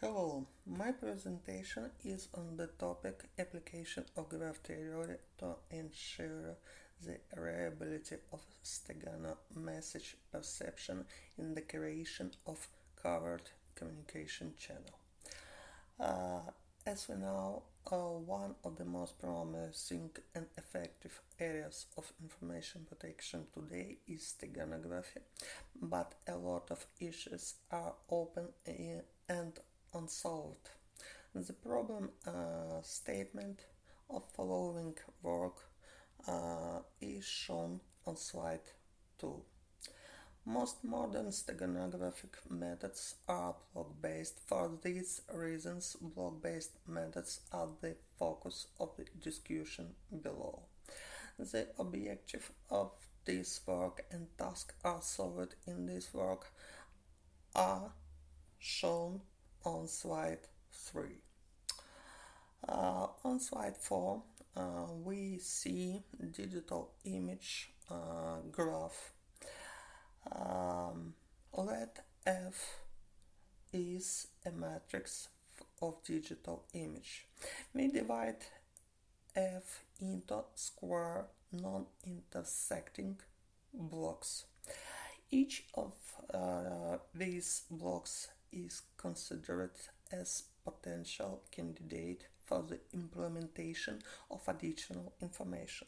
Hello, my presentation is on the topic application of graph theory to ensure the reliability of Stegano message perception in the creation of covert communication channel. As we know, one of the most promising and effective areas of information protection today is steganography, but a lot of issues are open and unsolved. The problem statement of following work is shown on slide 2. Most modern steganographic methods are block-based. For these reasons, block-based methods are the focus of the discussion below. The objective of this work and tasks are solved in this work are shown on slide 3. On slide 4, we see digital image graph. Let F is a matrix of digital image. We divide F into square non-intersecting blocks. Each of these blocks is considered as potential candidate for the implementation of additional information.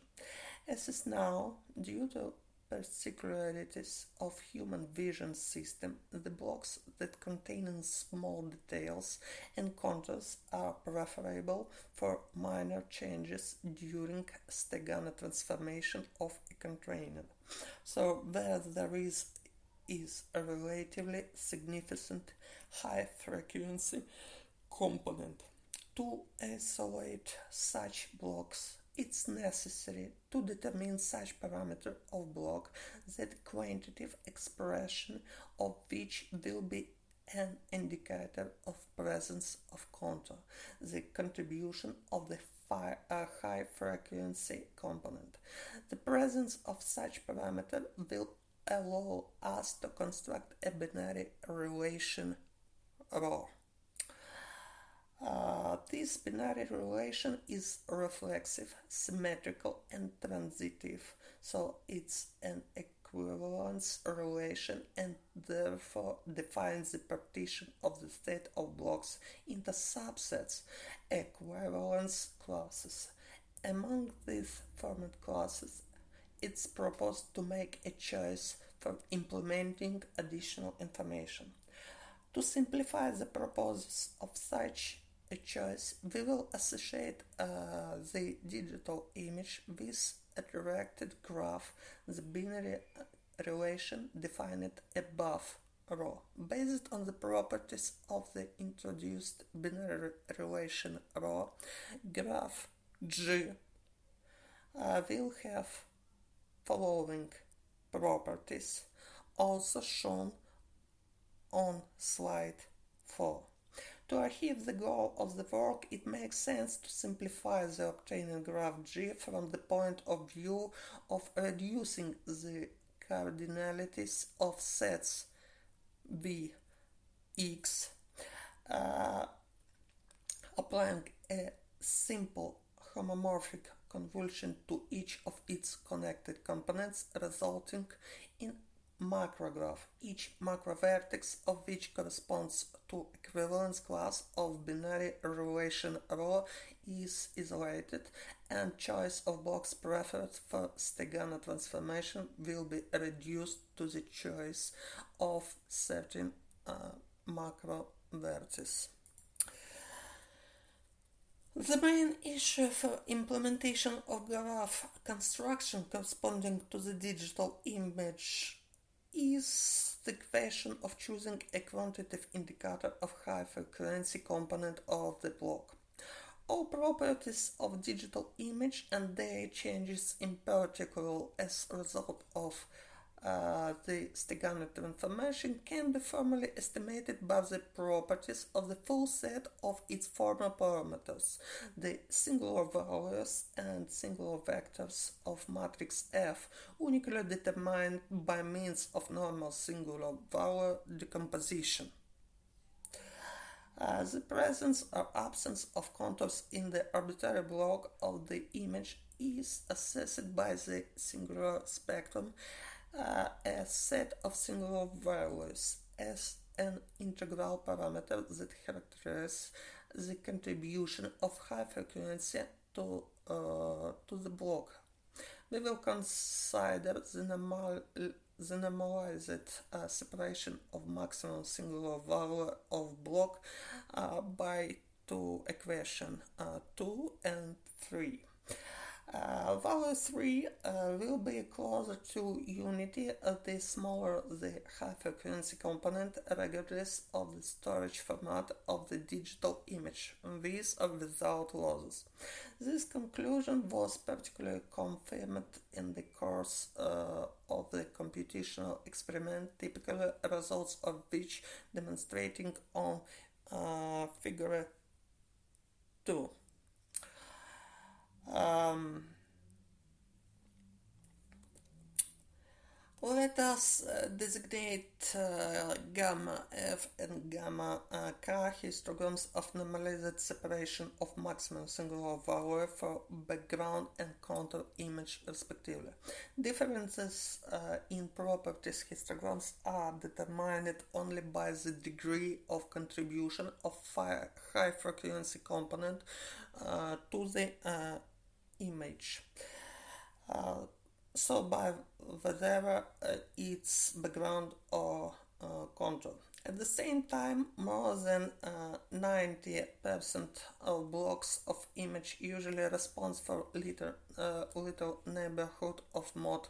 As is now, due to particularities of human vision system, the blocks that contain small details and contours are preferable for minor changes during Stegano transformation of a container. So where there is a relatively significant high frequency component. To isolate such blocks, it's necessary to determine such parameter of block that quantitative expression of which will be an indicator of presence of contour, the contribution of the high frequency component. The presence of such parameter will allow us to construct a binary relation ρ. This binary relation is reflexive, symmetrical, and transitive, so it's an equivalence relation and therefore defines the partition of the state of blocks into subsets, equivalence classes. Among these formed classes, it's proposed to make a choice for implementing additional information. To simplify the purposes of such a choice, we will associate the digital image with a directed graph, the binary relation defined above ρ. Based on the properties of the introduced binary relation ρ, graph G will have following properties, also shown on slide 4. To achieve the goal of the work, it makes sense to simplify the obtained graph G from the point of view of reducing the cardinalities of sets V, X, applying a simple homomorphic convolution to each of its connected components, resulting in macrograph, each macrovertex of which corresponds to equivalence class of binary relation ρ is isolated, and choice of blocks preferred for Stegano transformation will be reduced to the choice of certain macro vertices. The main issue for implementation of graph construction corresponding to the digital image is the question of choosing a quantitative indicator of high frequency component of the block. All properties of digital image and their changes, in particular as a result of the Stegano transformation, can be formally estimated by the properties of the full set of its formal parameters, the singular values and singular vectors of matrix F, uniquely determined by means of normal singular value decomposition. The presence or absence of contours in the arbitrary block of the image is assessed by the singular spectrum, a set of singular values, as an integral parameter that characterizes the contribution of high frequency to the block. We will consider the normalized separation of maximum singular value of block by two equations 2 and 3. Value 3 will be closer to unity the smaller the high frequency component, regardless of the storage format of the digital image, with or without losses. This conclusion was particularly confirmed in the course of the computational experiment, typically results of which demonstrating on figure 2. Let us designate gamma f and gamma k histograms of normalized separation of maximum singular value for background and contour image respectively. Differences in properties histograms are determined only by the degree of contribution of high frequency component to the image. So by whether it's background or contour. At the same time, more than 90% of blocks of image usually respond for little neighborhood of mode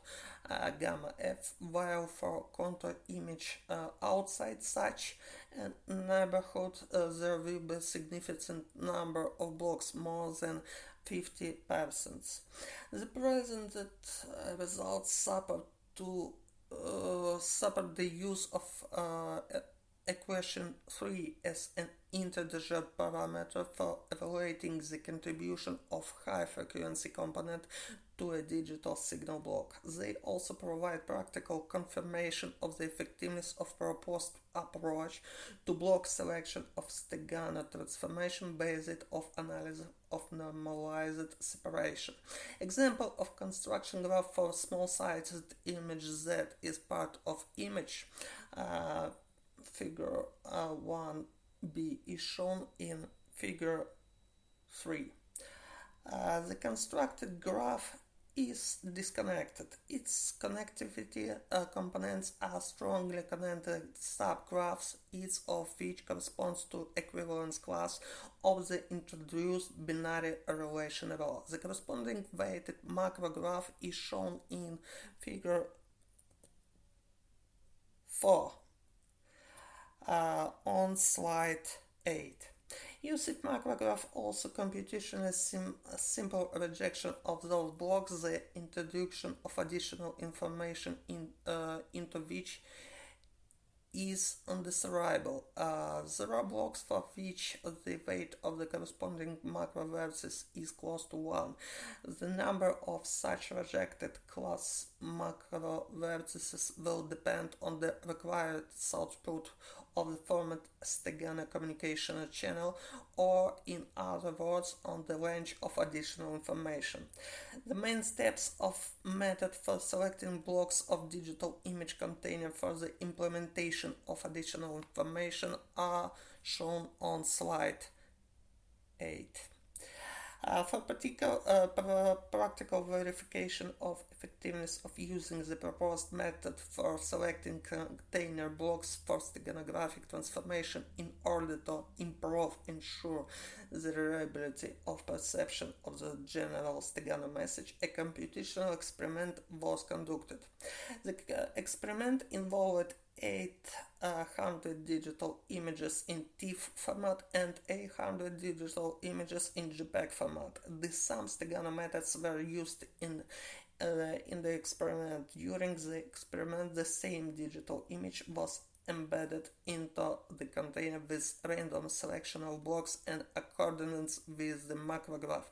gamma f, while for contour image outside such a neighborhood there will be a significant number of blocks, more than 50%. The presented results support the use of equation 3 as an integer parameter for evaluating the contribution of high frequency component to a digital signal block. They also provide practical confirmation of the effectiveness of proposed approach to block selection of Steganographic transformation based on analysis of normalized separation. Example of construction graph for small-sized image Z is part of image. Figure 1b is shown in figure 3. The constructed graph is disconnected. Its connectivity components are strongly connected subgraphs, each of which corresponds to equivalence class of the introduced binary relation rho. The corresponding weighted macrograph is shown in figure 4 on slide 8. Using macrograph also computationally simple rejection of those blocks, the introduction of additional information into which is undesirable. There are blocks for which the weight of the corresponding macro vertices is close to 1. The number of such rejected class macro vertices will depend on the required output of the format Steganographic communication channel, or in other words, on the range of additional information. The main steps of method for selecting blocks of digital image container for the implementation of additional information are shown on slide 8. For practical verification of effectiveness of using the proposed method for selecting container blocks for steganographic transformation in order to ensure the reliability of perception of the general Stegano message, a computational experiment was conducted. The experiment involved 800 digital images in TIFF format and 800 digital images in JPEG format. The same Stegano methods were used in the experiment. During the experiment, the same digital image was embedded into the container with random selection of blocks and accordance with the macrograph.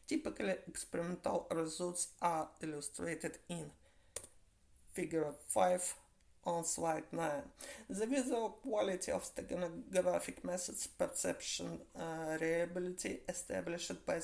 Typically, experimental results are illustrated in figure 5 on slide 9. The visual quality of steganographic methods perception reliability established by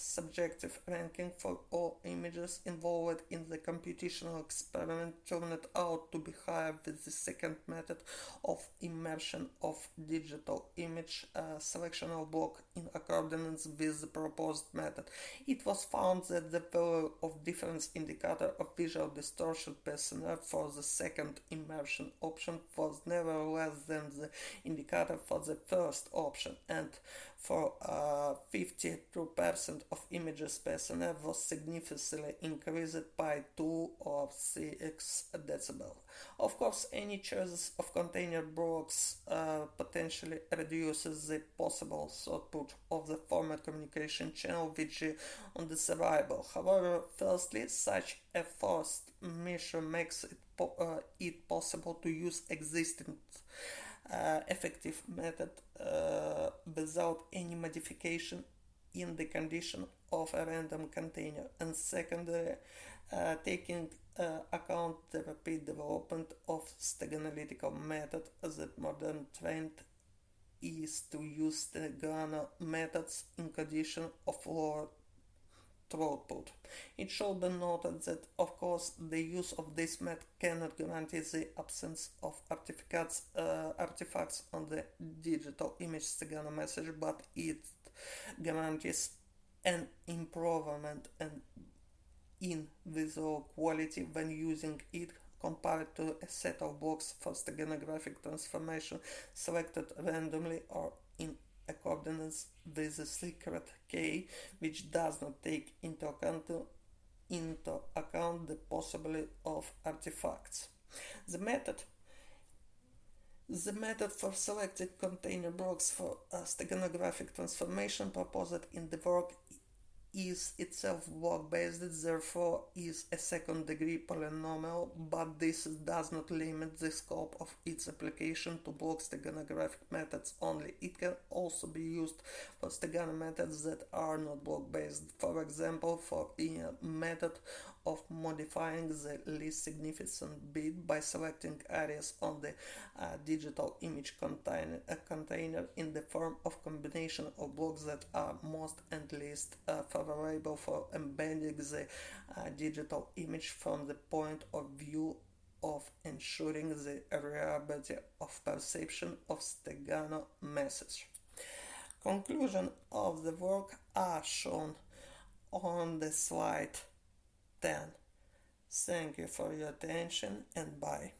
subjective ranking for all images involved in the computational experiment turned out to be higher with the second method of immersion of digital image selection of block in accordance with the proposed method. It was found that the value of difference indicator of visual distortion per snap for the second immersion option was never less than the indicator for the first option, and for 52% of images per snap was significantly increased by 2 or 6 decibel. Of course, any choice of container blocks potentially reduces the possible throughput of the format communication channel which is undesirable. However, firstly, such a forced measure makes it possible to use existing effective method without any modification in the condition of a random container, and secondly, taking account the rapid development of stegananalytical method, the modern trend is to use Stegano methods in condition of lower throughput. It should be noted that, of course, the use of this method cannot guarantee the absence of artifacts on the digital image Stegano message, but it guarantees an improvement in visual quality when using it compared to a set of blocks for steganographic transformation selected randomly or in accordance with the secret key, which does not take into account the possibility of artifacts. The method for selecting container blocks for steganographic transformation proposed in the work is itself block-based, therefore is a second-degree polynomial, but this does not limit the scope of its application to block steganographic methods only. It can also be used for Stegano methods that are not block-based. For example, for a method of modifying the least significant bit by selecting areas on the digital image container in the form of combination of blocks that are most and least favorable for embedding the digital image from the point of view of ensuring the reliability of perception of Stegano message. Conclusion of the work are shown on the slide 10. Thank you for your attention and bye.